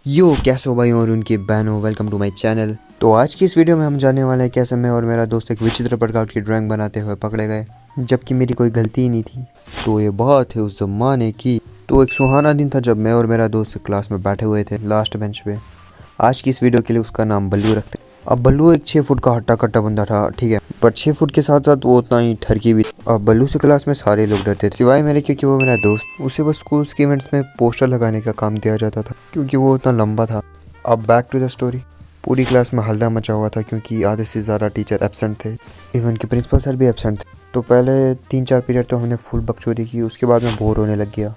यो कैसे हो भाई और उनकी बहनों, वेलकम टू माय चैनल। तो आज की इस वीडियो में हम जानने वाले हैं कैसे मैं और मेरा दोस्त एक विचित्र प्रकार की ड्राइंग बनाते हुए पकड़े गए, जबकि मेरी कोई गलती ही नहीं थी। तो ये बात है उस जमाने की। तो एक सुहाना दिन था जब मैं और मेरा दोस्त क्लास में बैठे हुए थे लास्ट बेंच पे। आज की इस वीडियो के लिए उसका नाम बल्लू रखते। अब बल्लू एक 6 फुट का हट्टा कट्टा बंदा था, ठीक है, पर 6 फुट के साथ साथ वो उतना ही ठरकी भी। अब बल्लू से क्लास में सारे लोग डरते थे सिवाय मेरे, क्योंकि वो मेरा दोस्त। उसे बस स्कूल के इवेंट्स में पोस्टर लगाने का काम दिया जाता था क्योंकि वो उतना लंबा था। अब बैक टू द स्टोरी। पूरी क्लास में हल्ला मचा हुआ था क्योंकि आधे से ज़्यादा टीचर एब्सेंट थे, इवन कि प्रिंसिपल सर भी एब्सेंट थे। तो पहले 3-4 पीरियड तो हमने फुल बकचोदी की, उसके बाद मैं बोर होने लग गया।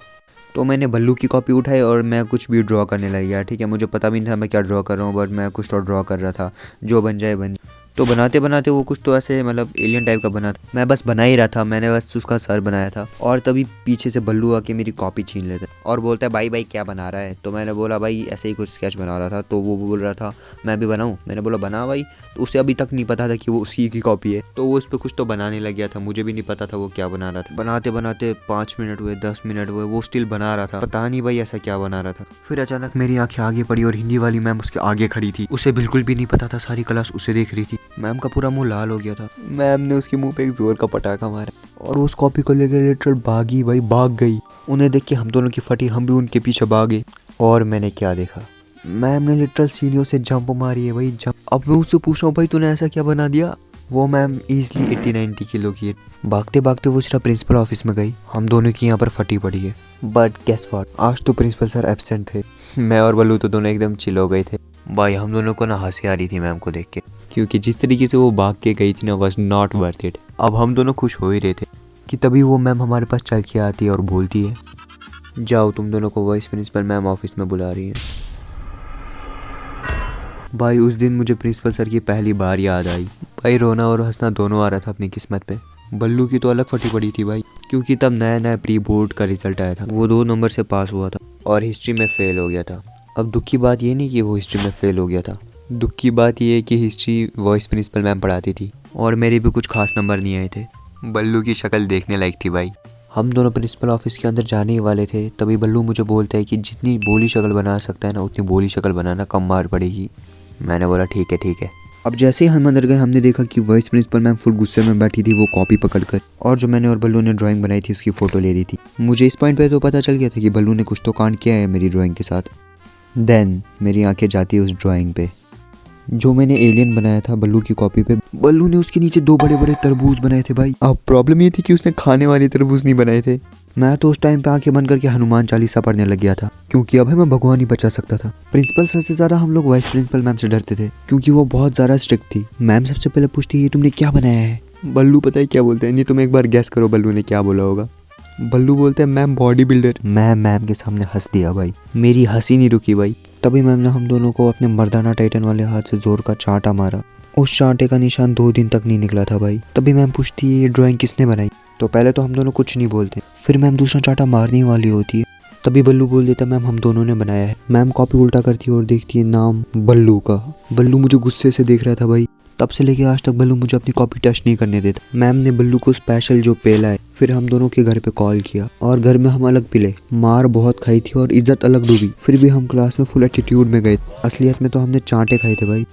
तो मैंने बल्लू की कॉपी उठाई और मैं कुछ भी ड्रॉ करने लग गया, ठीक है। मुझे पता भी नहीं था मैं क्या ड्रॉ कर रहा हूँ, बट मैं कुछ तो ड्रॉ कर रहा था, जो बन जाए बन। तो बनाते बनाते वो कुछ तो ऐसे मतलब एलियन टाइप का बना था। मैं बस बना ही रहा था, मैंने बस उसका सर बनाया था। और तभी पीछे से बल्लू आके मेरी कॉपी छीन लेता और बोलता है भाई भाई क्या बना रहा है। तो मैंने बोला भाई ऐसे ही कुछ स्केच बना रहा था। तो वो बोल रहा था मैं भी बनाऊँ। मैंने बोला बना भाई। तो उसे अभी तक नहीं पता था कि वो उसी की कॉपी है, तो वो उस पर कुछ तो बनाने लग गया था। मुझे भी नहीं पता था वो क्या बना रहा था। बनाते बनाते 5 मिनट हुए, 10 मिनट हुए, वो स्टिल बना रहा था। पता नहीं भाई ऐसा क्या बना रहा था। फिर अचानक मेरी आंखें आगे पड़ी और हिंदी वाली मैम उसके आगे खड़ी थी। उसे बिल्कुल भी नहीं पता था, सारी क्लास उसे देख रही थी। मैम का पूरा मुंह लाल हो गया था। मैम ने उसके मुंह पे एक जोर का पटाखा मारा और उस कॉपी को लेकर लिटरल भागी भाई, भाग गई। उन्हें देख के हम दोनों की फटी, हम भी उनके पीछे भागे। और मैंने क्या देखा, मैम ने लिटरल सीढ़ियों से जंप मारी है भाई, जंप। अब मैं उससे पूछ रहा हूँ भाई तूने ऐसा क्या बना दिया। वो मैम इजीली 80-90 किलो की है। भागते भागते वो सिर्फ प्रिंसिपल ऑफिस में गई। हम दोनों की यहाँ पर फटी पड़ी है। बट गेस व्हाट, आज तो प्रिंसिपल सर एब्सेंट थे। मैं और बल्लू तो दोनों एकदम चिल हो गए थे भाई। हम दोनों को ना हंसी आ रही थी मैम को देख के, क्योंकि जिस तरीके से वो भाग के गई थी ना, वाज नॉट वर्थ इट। अब हम दोनों खुश हो ही रहे थे कि तभी वो मैम हमारे पास चल के आती है और बोलती है जाओ तुम दोनों को वाइस प्रिंसिपल मैम ऑफिस में बुला रही है। भाई उस दिन मुझे प्रिंसिपल सर की पहली बार याद आई भाई। रोना और हंसना दोनों आ रहा था अपनी किस्मत पे। बल्लू की तो अलग फटी पड़ी थी भाई, क्योंकि तब नया नया प्री बोर्ड का रिजल्ट आया था। वो 2 नंबर से पास हुआ था और हिस्ट्री में फेल हो गया था। अब दुख की बात ये नहीं कि वो हिस्ट्री में फेल हो गया था, दुख की बात ये है कि हिस्ट्री वाइस प्रिंसिपल मैम पढ़ाती थी और मेरे भी कुछ खास नंबर नहीं आए थे। बल्लू की शक्ल देखने लायक थी भाई। हम दोनों प्रिंसिपल ऑफिस के अंदर जाने ही वाले थे, तभी बल्लू मुझे बोलता है कि जितनी बोली शक्ल बना सकता है ना उतनी बोली शक्ल बनाना, कम मार पड़ेगी। मैंने बोला ठीक है ठीक है। अब जैसे ही हम अंदर गए हमने देखा कि वाइस प्रिंसिपल मैम फुल गुस्से में बैठी थी, वो कॉपी पकड़कर, और जो मैंने और बल्लू ने ड्राइंग बनाई थी उसकी फ़ोटो ले रही थी। मुझे इस पॉइंट पे तो पता चल गया था कि बल्लू ने कुछ तो कांड किया है मेरी ड्राइंग के साथ। देन मेरी आंखें जाती है उस ड्राइंग पे जो मैंने एलियन बनाया था बल्लू की कॉपी पे। बल्लू ने उसके नीचे 2 बड़े बड़े तरबूज बनाए थे भाई। अब प्रॉब्लम ये थी कि उसने खाने वाले तरबूज नहीं बनाए थे। मैं तो उस टाइम पे आंखें बंद करके हनुमान चालीसा पढ़ने लग गया था, क्योंकि अब मैं भगवान ही बचा सकता था। प्रिंसिपल सर से ज्यादा हम लोग वाइस प्रिंसिपल मैम से डरते थे, क्योंकि वो बहुत ज्यादा स्ट्रिक्ट थी। मैम सबसे पहले पूछती है तुमने क्या बनाया है। बल्लू पता है क्या बोलते हैं, नहीं तुम एक बार गैस करो बल्लू ने क्या बोला होगा। बल्लू बोलते हैं मैम बॉडी बिल्डर। मैं मैम के सामने हंस दिया भाई, मेरी हंसी नहीं रुकी भाई। तभी मैम ने हम दोनों को अपने मर्दाना टाइटन वाले हाथ से जोर का चांटा मारा। उस चांटे का निशान 2 दिन तक नहीं निकला था भाई। तभी मैम पूछती है ये ड्राइंग किसने बनाई। तो पहले तो हम दोनों कुछ नहीं बोलते, फिर मैम दूसरा चांटा मारने वाली होती है। तभी बल्लू बोल देता मैम हम दोनों ने बनाया है। मैम कॉपी उल्टा करती है और देखती है नाम बल्लू का। बल्लू मुझे गुस्से से देख रहा था भाई। तब से लेके आज तक बल्लू मुझे अपनी कॉपी टच नहीं करने देता। मैम ने बल्लू को स्पेशल जो पेला है, फिर हम दोनों के घर पे कॉल किया और घर में हम अलग पिले। मार बहुत खाई थी और इज्जत अलग डूबी, फिर भी हम क्लास में फुल एटीट्यूड में गए। असलियत में तो हमने चांटे खाए थे भाई।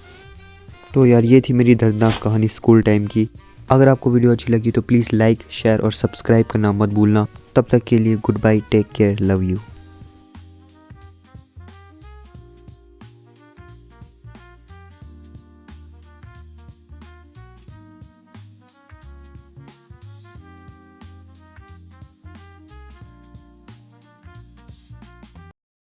तो यार ये थी मेरी दर्दनाक कहानी स्कूल टाइम की। अगर आपको वीडियो अच्छी लगी तो प्लीज़ लाइक, शेयर और सब्सक्राइब करना मत भूलना। तब तक के लिए good bye, take care, love you.